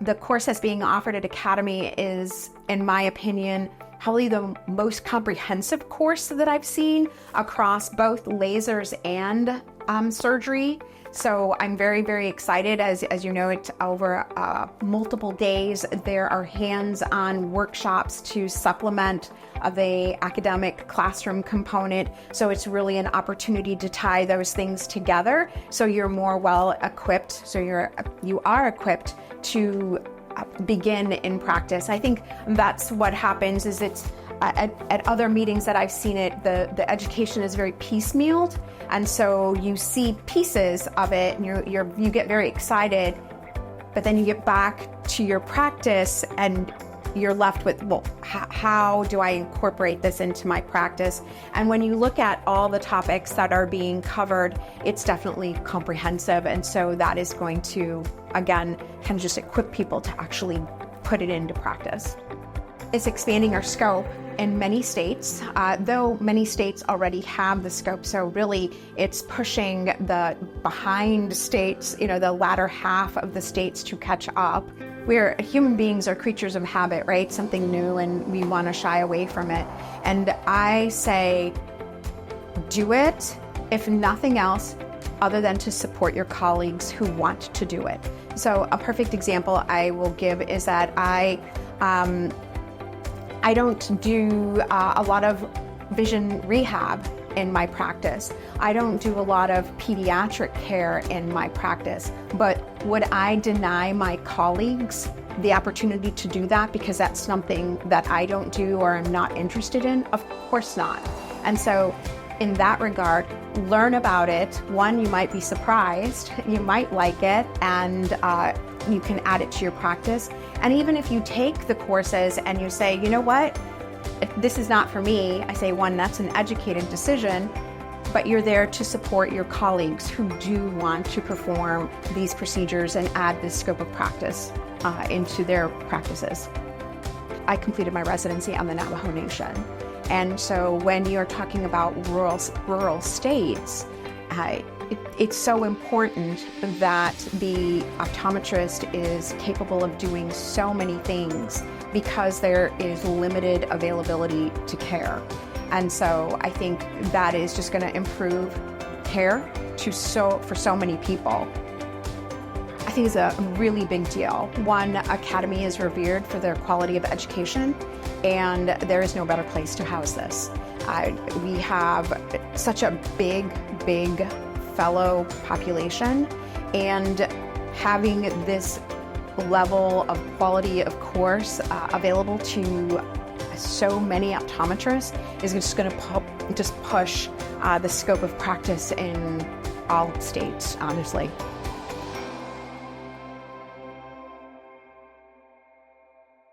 The course that's being offered at Academy is, in my opinion, probably the most comprehensive course that I've seen across both lasers and surgery. So I'm very, very excited. As you know, it's over multiple days. There are hands-on workshops to supplement the academic classroom component. So it's really an opportunity to tie those things together so you're more well equipped. So you are equipped to begin in practice. I think that's what happens is it's at other meetings that I've seen it, the education is very piecemealed. And so you see pieces of it and you get very excited, but then you get back to your practice and you're left with, well, how do I incorporate this into my practice? And when you look at all the topics that are being covered, it's definitely comprehensive. And so that is going to, again, kind of just equip people to actually put it into practice. It's expanding our scope in many states, though many states already have the scope. So really it's pushing the behind states, the latter half of the states to catch up. Human beings are creatures of habit, right? Something new and we want to shy away from it. And I say, do it, if nothing else, other than to support your colleagues who want to do it. So a perfect example I will give is that I don't do a lot of vision rehab in my practice. I don't do a lot of pediatric care in my practice, but would I deny my colleagues the opportunity to do that because that's something that I don't do or I'm not interested in? Of course not. And so in that regard, learn about it. One, you might be surprised, you might like it, and you can add it to your practice. And even if you take the courses and you say, you know what, this is not for me, I say, one, that's an educated decision, but you're there to support your colleagues who do want to perform these procedures and add this scope of practice into their practices. I completed my residency on the Navajo Nation. And so when you're talking about rural states, it's so important that the optometrist is capable of doing so many things because there is limited availability to care. And so I think that is just going to improve care for so many people. I think it's a really big deal. One, Academy is revered for their quality of education, and there is no better place to house this. We have such a big fellow population, and having this level of quality of course available to so many optometrists is just going to push the scope of practice in all states, honestly.